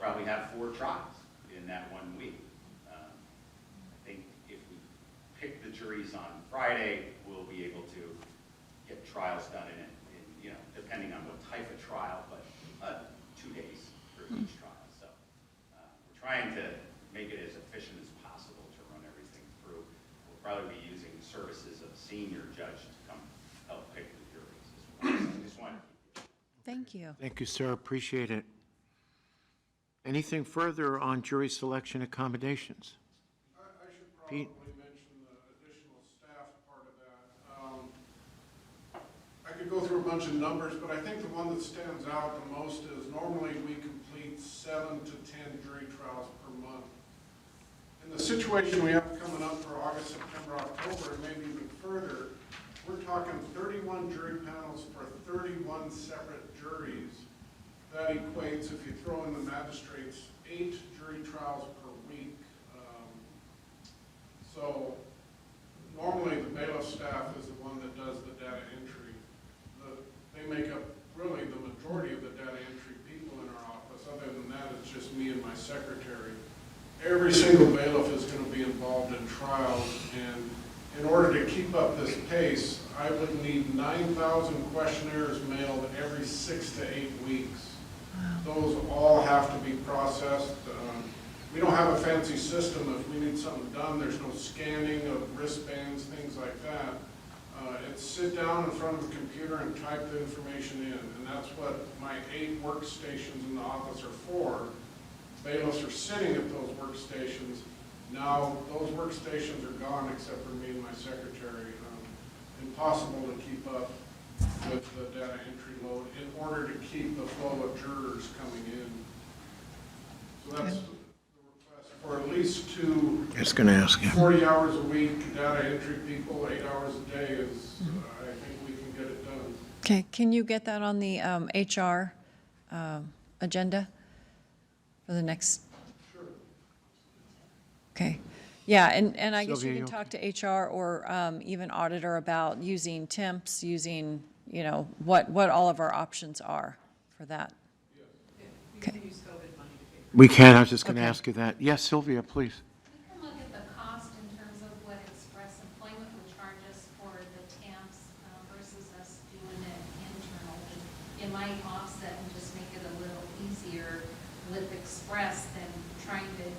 probably have 4 trials in that 1 week. I think if we pick the juries on Friday, we'll be able to get trials done in you know, depending on what type of trial, but 2 days for each trial. So we're trying to make it as efficient as possible to run everything through. We'll probably be using services of a senior judge to come help pick the juries as well. So I just wanted to Thank you. Thank you, sir. Appreciate it. Anything further on jury selection accommodations? I should Pete? probably mention the additional staff part of that. I could go through a bunch of numbers, but I think the one that stands out the most is normally we complete 7 to 10 jury trials per month. In the situation we have coming up for August, September, October, and maybe even further, we're talking 31 jury panels for 31 separate juries. That equates, if you throw in the magistrates, 8 jury trials per week. So normally the bailiff staff is the one that does the data entry. They make up really the majority of the data entry people in our office. Other than that, it's just me and my secretary. Every single bailiff is going to be involved in trials, and in order to keep up this pace, I would need 9,000 questionnaires mailed every 6 to 8 weeks. Those all have to be processed. We don't have a fancy system. If we need something done, there's no scanning of wristbands, things like that. It's sit down in front of a computer and type the information in, and that's what my 8 workstations in the office are for. Bailiffs are sitting at those workstations. Now, those workstations are gone except for me and my secretary. Impossible to keep up with the data entry load in order to keep the flow of jurors coming in. So that's the request for at least 2 I was going to ask you. 40 hours a week data entry people, 8 hours a day is, I think we can get it done. Okay, can you get that on the HR agenda for the next? Sure. Okay. Yeah, and I guess Sylvia, you you can talk to HR or even auditor about using temps, using, you know, what all of our options are for that. Okay. We can. I was just going to Okay. ask you that. Yes, Sylvia, please. We can look at the cost in terms of what Express Employment would charge us for the temps versus us doing it internally. It might offset and just make it a little easier with Express than trying to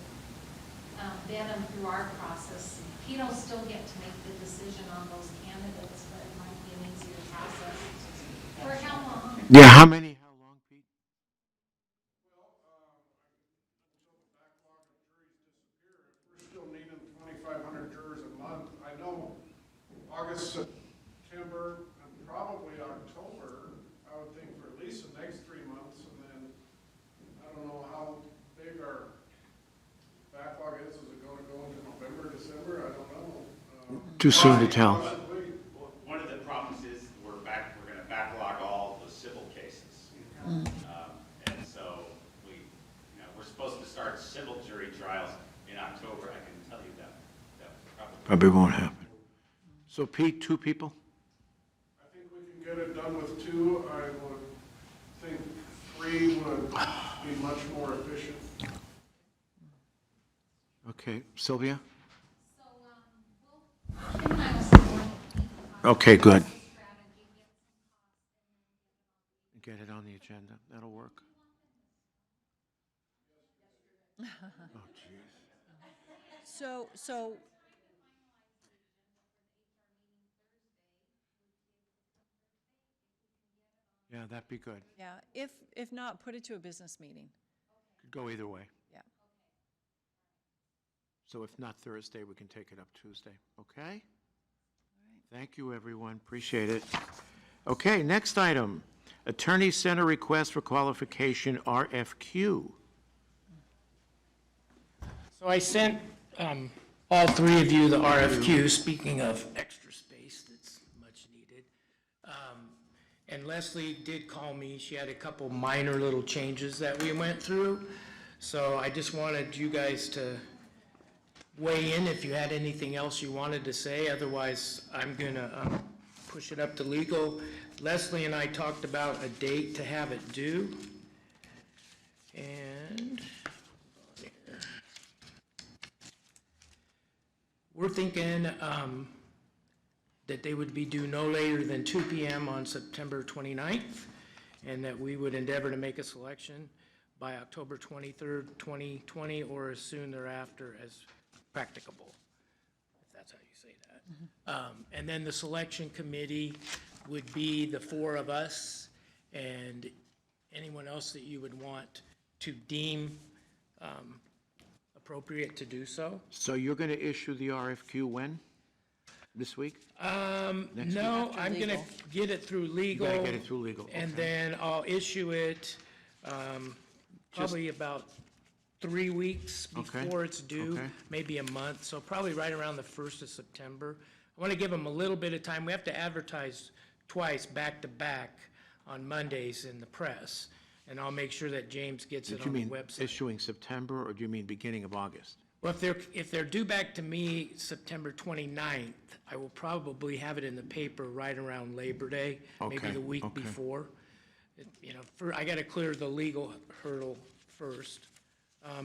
vet them through our process. He'll still get to make the decision on those candidates, but it might be an easier process. For how long? Yeah, how long, Pete? Well, until the backlog of juries disappear, if we're still needing 2,500 jurors a month, I know August, September, and probably October, I would think for at least the next 3 months, and then I don't know how big our backlog is. Is it going to go into November, December? I don't know. Too soon to tell. Possibly. One of the problems is we're going to backlog all the civil cases. And so we're supposed to start civil jury trials in October. I can tell you that Probably won't happen. So Pete, 2 people? I think we can get it done with 2. I would think 3 would be much more efficient. Okay, Sylvia? So, Kim and I will support it. Okay, good. Strategy, get some costs, and then Get it on the agenda. That'll work. Oh, jeez. So, Yeah, that'd be good. yeah, if not, put it to a business meeting. Could go either way. Yeah. So if not Thursday, we can take it up Tuesday, okay? Thank you, everyone, appreciate it. Okay, next item, Attorney Center Request for Qualification, RFQ. So I sent all 3 of you the RFQ, speaking of extra space that's much needed. And Leslie did call me. She had a couple minor little changes that we went through. So I just wanted you guys to weigh in if you had anything else you wanted to say. Otherwise, I'm going to push it up to legal. Leslie and I talked about a date to have it due. And We're thinking that they would be due no later than 2 p.m. on September 29th, and that we would endeavor to make a selection by October 23rd, 2020, or as soon thereafter as practicable, if that's how you say that. And then the selection committee would be the four of us and anyone else that you would want to deem appropriate to do so. So you're going to issue the RFQ when? This week? Next No, After I'm gonna legal. get it through legal. gotta get it through legal, And okay. then I'll issue it, probably about 3 weeks Okay, before it's due, okay. maybe a month, so probably right around the 1st of September. I want to give them a little bit of time. We have to advertise twice, back to back, on Mondays in the press, and I'll make sure that James gets it Did you on the mean website. issuing September, or do you mean beginning of August? Well, if they're due back to me September 29th, I will probably have it in the paper right around Labor Day, maybe Okay, the week okay. before. You know, I gotta clear the legal hurdle first.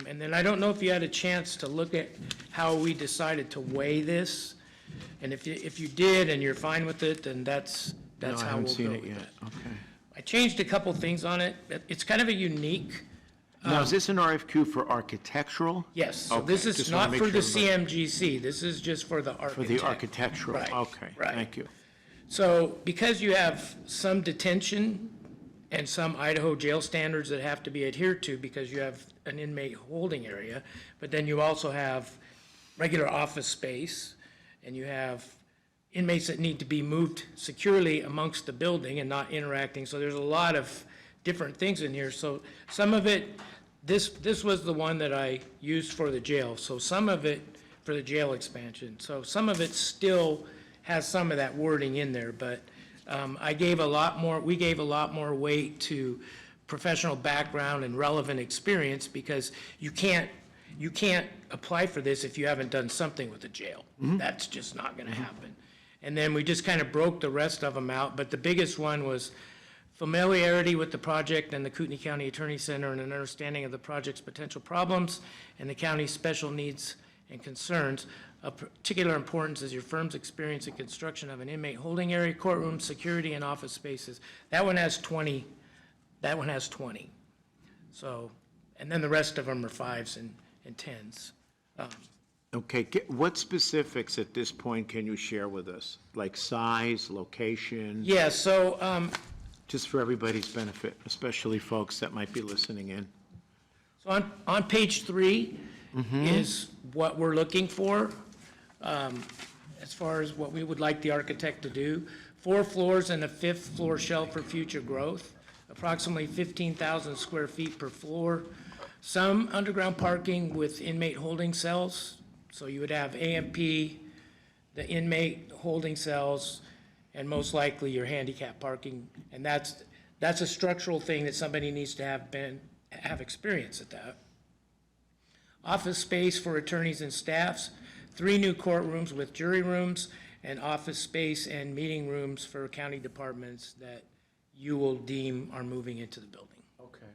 And then I don't know if you had a chance to look at how we decided to weigh this. And if you did and you're fine with it, then that's No, I how haven't we'll seen go it with yet. it. Okay. I changed a couple things on it. It's kind of a unique. Now, is this an RFQ for architectural? Yes, so this Okay, is just wanna not make for sure the everybody- CMGC, this is just for the For architect. the architectural? Right, Okay, right. thank you. So because you have some detention and some Idaho jail standards that have to be adhered to because you have an inmate holding area, but then you also have regular office space, and you have inmates that need to be moved securely amongst the building and not interacting, so there's a lot of different things in here. So some of it, this was the one that I used for the jail, so some of it for the jail expansion. So some of it still has some of that wording in there, but we gave a lot more weight to professional background and relevant experience, because you can't apply for this if you haven't done something with the jail. That's just not gonna happen. And then we just kind of broke the rest of them out, but the biggest one was familiarity with the project and the Kootenai County Attorney Center, and an understanding of the project's potential problems and the county's special needs and concerns. Of particular importance is your firm's experience in construction of an inmate holding area, courtroom, security, and office spaces. That one has 20. So, and then the rest of them are 5s and 10s. Okay, what specifics at this point can you share with us? Like size, location? Yeah, so, Just for everybody's benefit, especially folks that might be listening in. So on page 3 is what we're looking for, as far as what we would like the architect to do. 4 floors and a 5th floor shell for future growth, approximately 15,000 square feet per floor. Some underground parking with inmate holding cells, so you would have AMP, the inmate holding cells, and most likely your handicap parking, and that's a structural thing that somebody needs to have experience at that. Office space for attorneys and staffs, 3 new courtrooms with jury rooms, and office space and meeting rooms for county departments that you will deem are moving into the building. Okay.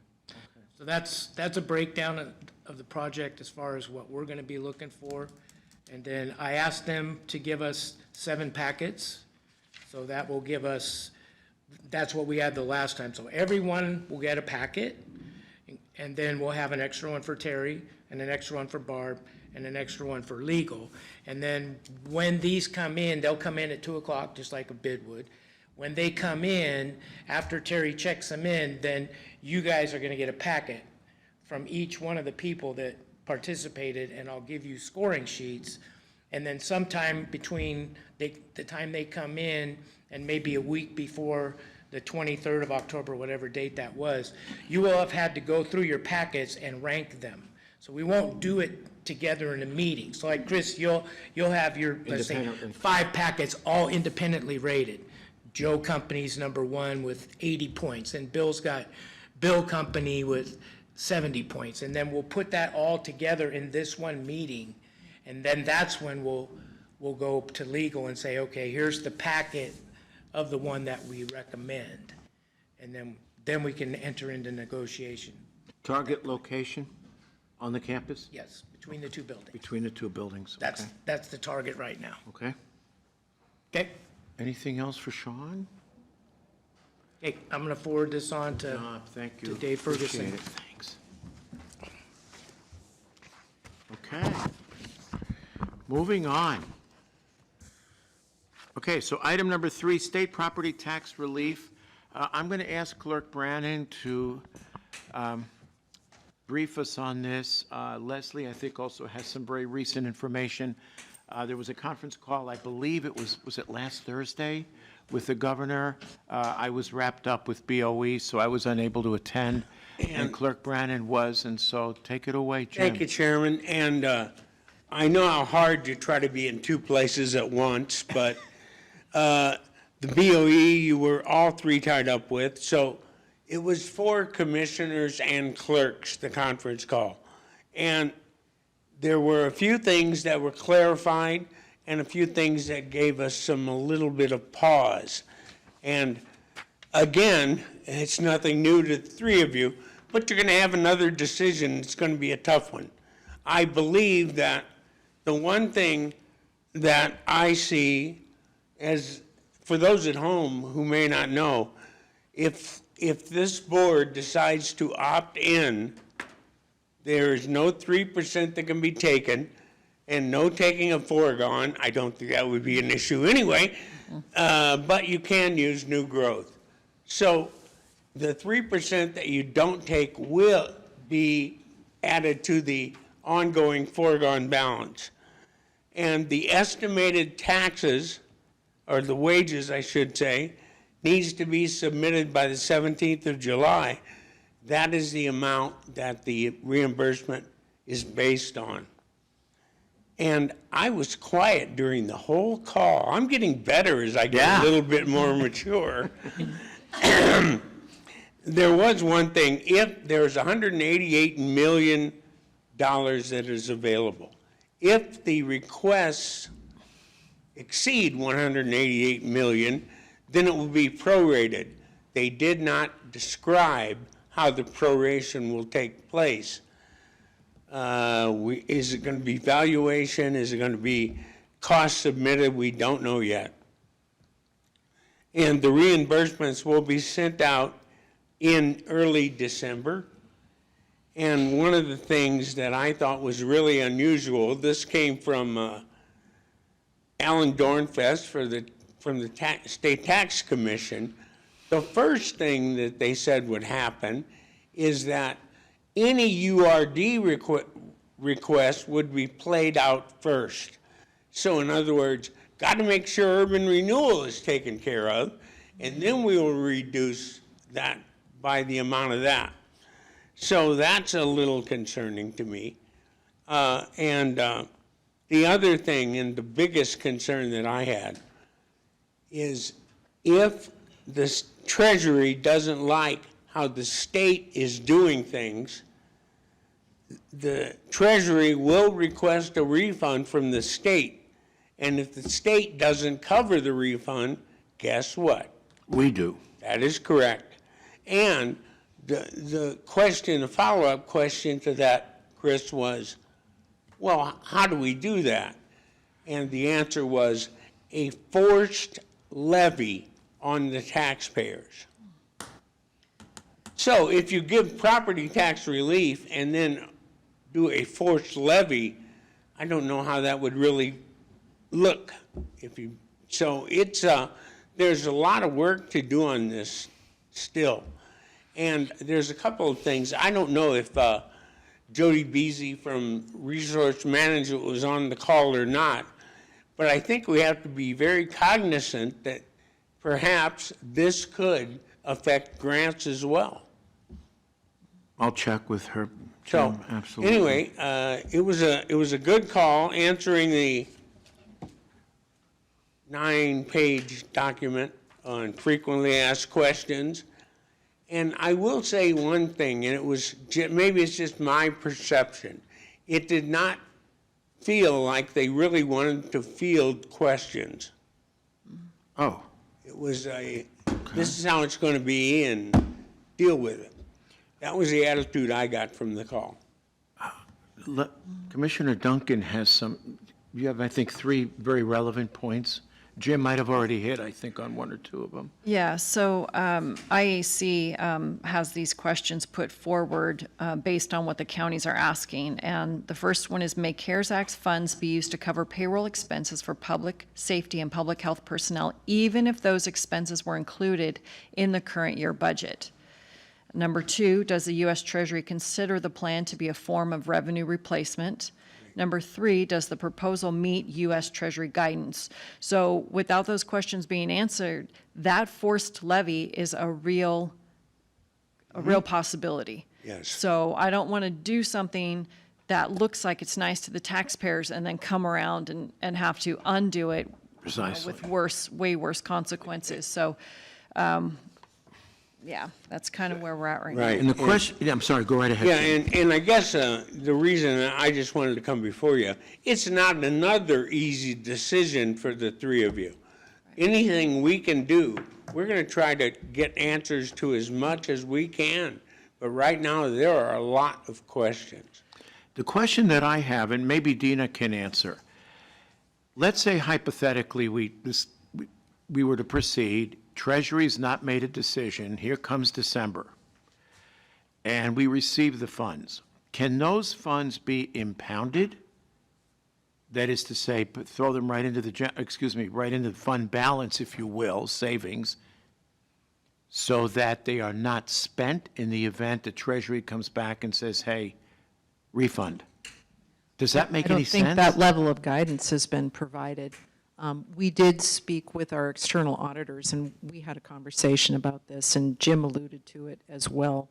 So that's a breakdown of the project as far as what we're gonna be looking for. And then I asked them to give us 7 packets. So that will give us, that's what we had the last time. So everyone will get a packet, and then we'll have an extra one for Terry, and an extra one for Barb, and an extra one for legal. And then when these come in, they'll come in at 2 o'clock, just like a bid would. When they come in, after Terry checks them in, then you guys are gonna get a packet from each one of the people that participated, and I'll give you scoring sheets. And then sometime between the time they come in and maybe a week before the 23rd of October, whatever date that was, you will have had to go through your packets and rank them. So we won't do it together in a meeting. So like Chris, you'll have your, let's say, Independent. 5 packets all independently rated. Joe Company's number 1 with 80 points, and Bill's got Bill Company with 70 points. And then we'll put that all together in this one meeting. And then that's when we'll go to legal and say, okay, here's the packet of the one that we recommend. And then we can enter into negotiation. Target location? On the campus? Yes, between the two buildings. Between the two buildings, okay. That's the target right now. Okay. Okay? Anything else for Sean? Hey, I'm going to forward this on to, Thank you. to Dave Ferguson. Appreciate it. Thanks. Okay. Moving on. Okay, so item number 3, state property tax relief. I'm going to ask Clerk Brannon to brief us on this. Leslie, I think, also has some very recent information. There was a conference call, I believe it was it last Thursday, with the governor? I was wrapped up with BOE, so I was unable to attend, and Clerk Brannon was, and so take it away, Jim. Thank you, Chairman, and I know how hard you try to be in two places at once, but the BOE, you were all three tied up with, so it was for commissioners and clerks, the conference call. And there were a few things that were clarified and a few things that gave us a little bit of pause. And again, it's nothing new to the three of you, but you're going to have another decision. It's going to be a tough one. I believe that the one thing that I see as, for those at home who may not know, if this board decides to opt in, there is no 3% that can be taken and no taking of foregone. I don't think that would be an issue anyway, but you can use new growth. So the 3% that you don't take will be added to the ongoing foregone balance. And the estimated taxes, or the wages, I should say, needs to be submitted by the 17th of July. That is the amount that the reimbursement is based on. And I was quiet during the whole call. I'm getting better as I get a little bit more mature. There was one thing, if there's $188 million that is available, if the requests exceed 188 million, then it will be prorated. They did not describe how the proration will take place. Is it going to be valuation? Is it going to be cost submitted? We don't know yet. And the reimbursements will be sent out in early December. And one of the things that I thought was really unusual, this came from Alan Dornfest from the State Tax Commission. The first thing that they said would happen is that any URD request would be played out first. So in other words, got to make sure urban renewal is taken care of, and then we will reduce that by the amount of that. So that's a little concerning to me. The other thing, and the biggest concern that I had, is if the Treasury doesn't like how the state is doing things, the Treasury will request a refund from the state. And if the state doesn't cover the refund, guess what? We do. That is correct. And the question, the follow-up question to that, Chris, was, well, how do we do that? And the answer was a forced levy on the taxpayers. So if you give property tax relief and then do a forced levy, I don't know how that would really look. So it's there's a lot of work to do on this still. And there's a couple of things. I don't know if Jody Beasy from Resource Management was on the call or not, but I think we have to be very cognizant that perhaps this could affect grants as well. I'll check with her, So, Jim, absolutely. anyway, it was a good call, answering the 9-page document on frequently asked questions. And I will say one thing, and it was, maybe it's just my perception. It did not feel like they really wanted to field questions. Oh, It was this is how it's going to be, and deal with it. That was the attitude I got from the call. Commissioner Duncan has you have, I think, 3 very relevant points. Jim might have already hit, I think, on 1 or 2 of them. Yeah, so IAC has these questions put forward based on what the counties are asking. And the first one is, may CARES Act funds be used to cover payroll expenses for public safety and public health personnel, even if those expenses were included in the current year budget? Number 2, does the U.S. Treasury consider the plan to be a form of revenue replacement? Number 3, does the proposal meet U.S. Treasury guidance? So without those questions being answered, that forced levy is a real possibility. Yes. So I don't want to do something that looks like it's nice to the taxpayers and then come around and have to undo it Precisely. with way worse consequences. So, yeah, that's kind of where we're at right now. Right. And the question, I'm sorry, go right ahead. Yeah, Jim. and I guess the reason I just wanted to come before you, it's not another easy decision for the 3 of you. Anything we can do, we're going to try to get answers to as much as we can. But right now, there are a lot of questions. The question that I have, and maybe Dina can answer, let's say hypothetically we were to proceed, Treasury's not made a decision, here comes December, and we receive the funds. Can those funds be impounded? That is to say, throw them right into right into the fund balance, if you will, savings, so that they are not spent in the event the Treasury comes back and says, hey, refund. Does that make any sense? I don't think that level of guidance has been provided. We did speak with our external auditors, and we had a conversation about this, and Jim alluded to it as well.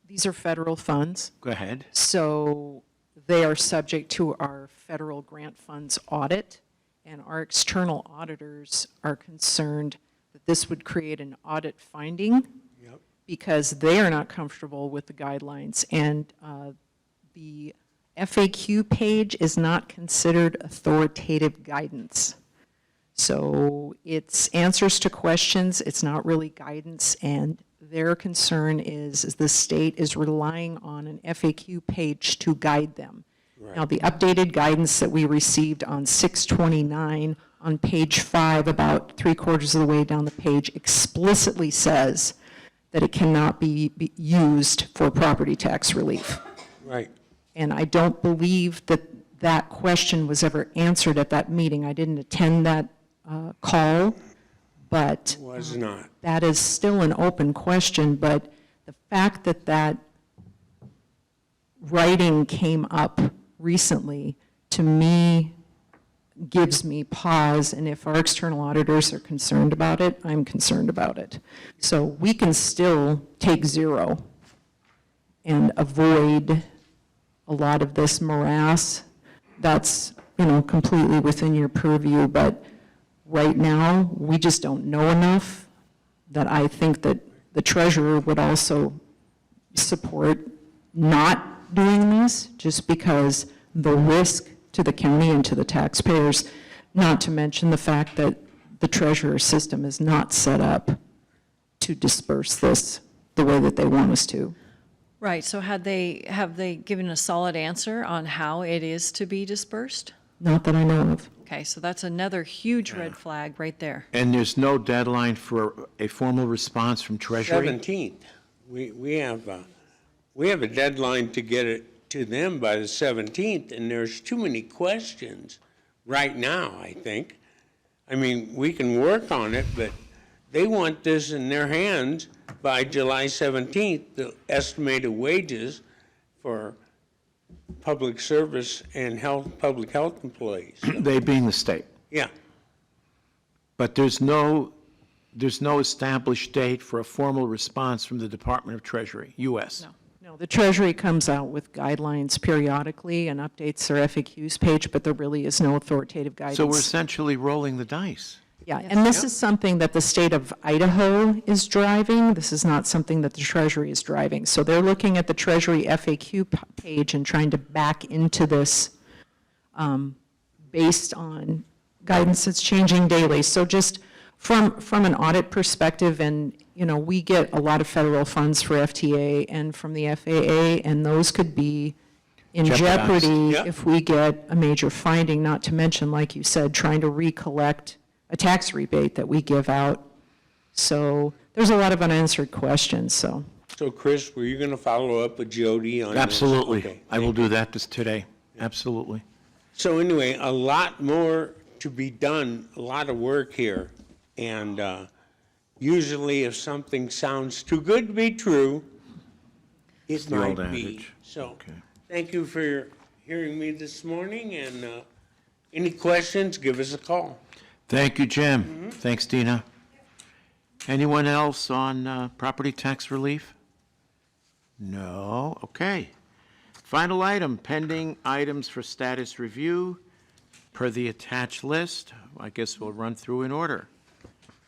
These are federal funds, Go ahead. so they are subject to our federal grant funds audit, and our external auditors are concerned that this would create an audit finding because they are not comfortable with the guidelines, and the FAQ page is not considered authoritative guidance. So it's answers to questions, it's not really guidance, and their concern is the state is relying on an FAQ page to guide them. Right. Now, the updated guidance that we received on 6/29 on page 5, about 3/4 of the way down the page, explicitly says that it cannot be used for property tax relief. Right. And I don't believe that that question was ever answered at that meeting. I didn't attend that call, but Was not. that is still an open question. But the fact that that writing came up recently, to me, gives me pause. And if our external auditors are concerned about it, I'm concerned about it. So we can still take 0 and avoid a lot of this morass. That's, completely within your purview, but right now, we just don't know enough that I think that the treasurer would also support not doing this, just because the risk to the county and to the taxpayers, not to mention the fact that the treasurer system is not set up to disperse this the way that they want us to. Right, so have they given a solid answer on how it is to be dispersed? Not that I know of. Okay, so that's another huge red flag right there. And there's no deadline for a formal response from Treasury? 17th. We have a deadline to get it to them by the 17th, and there's too many questions right now, I think. I mean, we can work on it, but they want this in their hands by July 17th, the estimated wages for public service and public health employees. They being the state. Yeah. But there's no established date for a formal response from the Department of Treasury, U.S. No, the Treasury comes out with guidelines periodically and updates their FAQs page, but there really is no authoritative guidance. So we're essentially rolling the dice. Yeah, and this is something that the state of Idaho is driving. This is not something that the Treasury is driving. So they're looking at the Treasury FAQ page and trying to back into this based on guidance that's changing daily. So just From an audit perspective, and, you know, we get a lot of federal funds for FTA and from the FAA, and those could be in Jeopardized. jeopardy Yep. if we get a major finding, not to mention, like you said, trying to recollect a tax rebate that we give out. So there's a lot of unanswered questions, so. So Chris, were you going to follow up with Jody on this? Absolutely. Okay. I will do that today. Absolutely. So anyway, a lot more to be done, a lot of work here. And usually if something sounds too good to be true, it the old might be. adage. So, Okay. thank you for hearing me this morning, and any questions, give us a call. Thank you, Jim. Thanks, Dina. Anyone else on property tax relief? No? Okay. Final item, pending items for status review per the attached list. I guess we'll run through in order.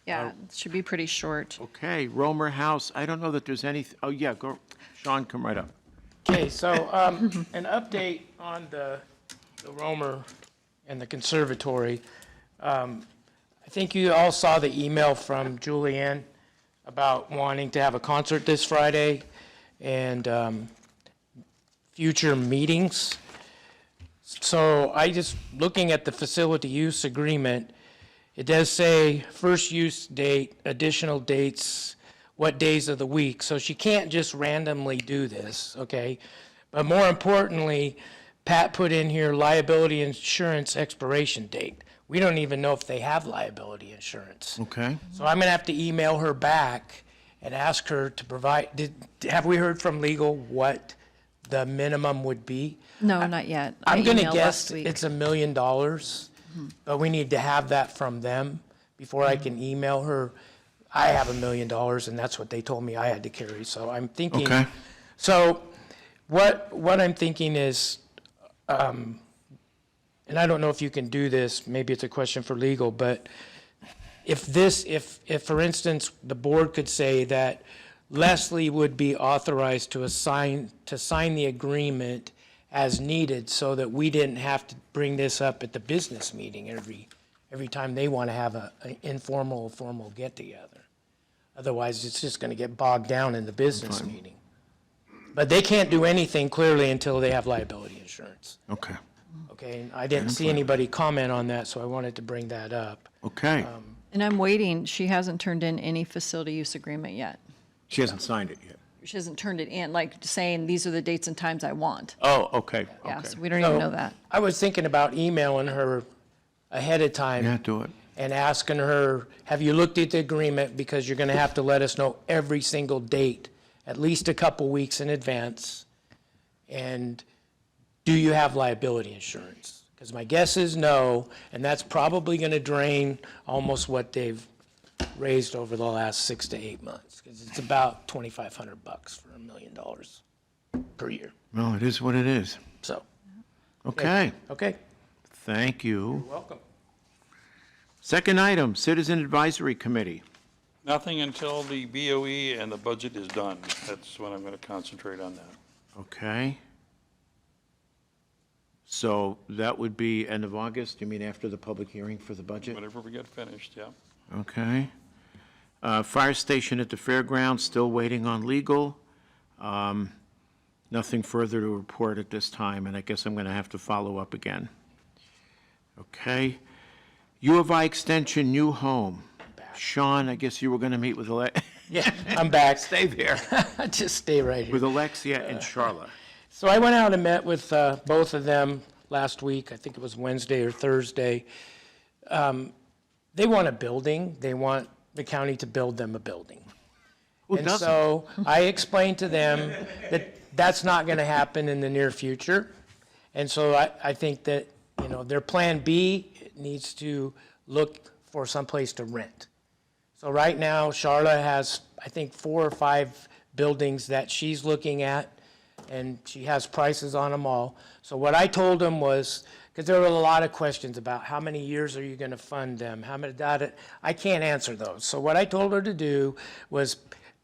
Yeah, it should be pretty short. Okay, Romer House, I don't know that there's any, oh, yeah, go, Sean, come right up. Okay, so an update on the Romer and the conservatory. I think you all saw the email from Julianne about wanting to have a concert this Friday and future meetings. So I just, looking at the facility use agreement, it does say first use date, additional dates, what days of the week. So she can't just randomly do this, okay? But more importantly, Pat put in here liability insurance expiration date. We don't even know if they have liability insurance. Okay. So I'm gonna have to email her back and ask her to provide, have we heard from legal what the minimum would be? No, not yet. I I'm gonna emailed guess last week. it's $1 million, but we need to have that from them before I can email her. I have $1 million, and that's what they told me I had to carry, so I'm thinking. Okay. So what I'm thinking is, and I don't know if you can do this, maybe it's a question for legal, but if for instance, the board could say that Leslie would be authorized to sign the agreement as needed so that we didn't have to bring this up at the business meeting every time they want to have an informal, formal get-together. Otherwise, it's just going to get bogged down in the business meeting. But they can't do anything clearly until they have liability insurance. Okay. Okay, and I didn't see anybody comment on that, so I wanted to bring that up. Okay. And I'm waiting, she hasn't turned in any facility use agreement yet. She hasn't signed it yet. She hasn't turned it in, like saying, these are the dates and times I want. Oh, okay, Yeah, okay. so we don't even know that. I was thinking about emailing her ahead of time. Yeah, do it. And asking her, have you looked at the agreement? Because you're going to have to let us know every single date, at least a couple weeks in advance. And do you have liability insurance? Because my guess is no, and that's probably going to drain almost what they've raised over the last 6 to 8 months. Because it's about $2,500 for $1 million per year. No, it is what it is. So, Okay, okay, thank you. you're welcome. Second item, Citizen Advisory Committee. Nothing until the BOE and the budget is done. That's when I'm going to concentrate on that. Okay. So that would be end of August, you mean after the public hearing for the budget? Whenever we get finished, yeah. Okay. Fire station at the fairgrounds, still waiting on legal. Nothing further to report at this time, and I guess I'm going to have to follow up again. Okay. U of I Extension, new home. Sean, I guess you were going to meet with Yeah, I'm back. Stay there. Just stay right here. With Alexia and Charlotte. So I went out and met with both of them last week. I think it was Wednesday or Thursday. They want a building. They want the county to build them a building. Who And doesn't? so I explained to them that that's not going to happen in the near future. And so I think that, you know, their plan B needs to look for someplace to rent. So right now, Charlotte has, I think, 4 or 5 buildings that she's looking at, and she has prices on them all. So what I told them was, because there were a lot of questions about how many years are you going to fund them, how many data, I can't answer those. So what I told her to do was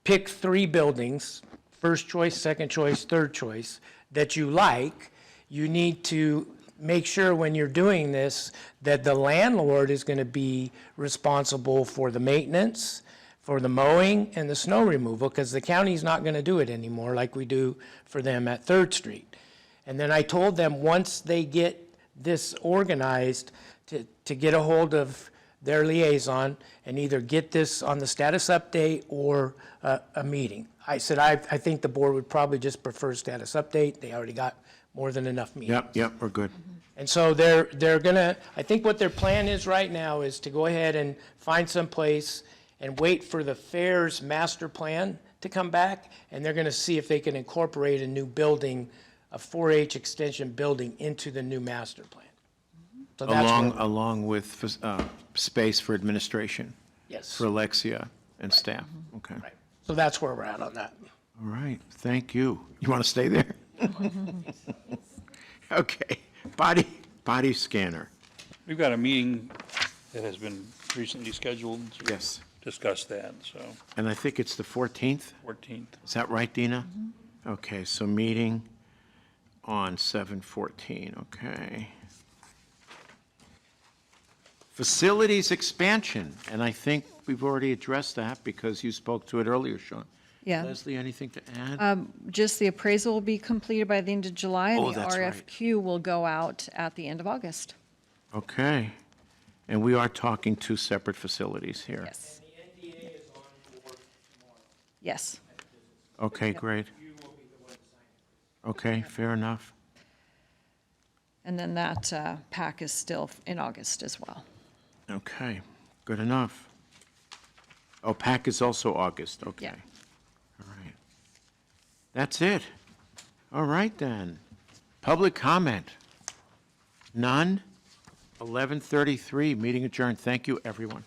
pick 3 buildings, first choice, second choice, third choice, that you like. You need to make sure when you're doing this, that the landlord is gonna be responsible for the maintenance, for the mowing and the snow removal, because the county's not gonna do it anymore like we do for them at Third Street. And then I told them, once they get this organized, to get a hold of their liaison and either get this on the status update or a meeting. I said, I think the board would probably just prefer status update. They already got more than enough meetings. Yep, we're good. And so they're gonna, I think what their plan is right now is to go ahead and find some place and wait for the fair's master plan to come back, and they're gonna see if they can incorporate a new building, a 4-H extension building into the new master plan. So that's where, Along with space for administration, yes, for Alexia and staff. Okay. right. So that's where we're at on that. All right, thank you. You want to stay there? Okay, body scanner. We've got a meeting that has been recently scheduled to Yes. discuss that, so And I think it's the 14th. 14th. Is that right, Dina? Okay, so meeting on 7/14, okay. Facilities expansion, and I think we've already addressed that because you spoke to it earlier, Sean. Yeah. Leslie, anything to add? Just the appraisal will be completed by the end of July, Oh, and the that's right. RFQ will go out at the end of August. Okay, and we are talking two separate facilities here. Yes. The NDA is on board tomorrow. Yes. Okay, great. You will be the one to sign it. Okay, fair enough. And then that PAC is still in August as well. Okay, good enough. Oh, PAC is also August, okay. Yeah. All right. That's it. All right, then. Public comment? None? 11:33, meeting adjourned. Thank you, everyone.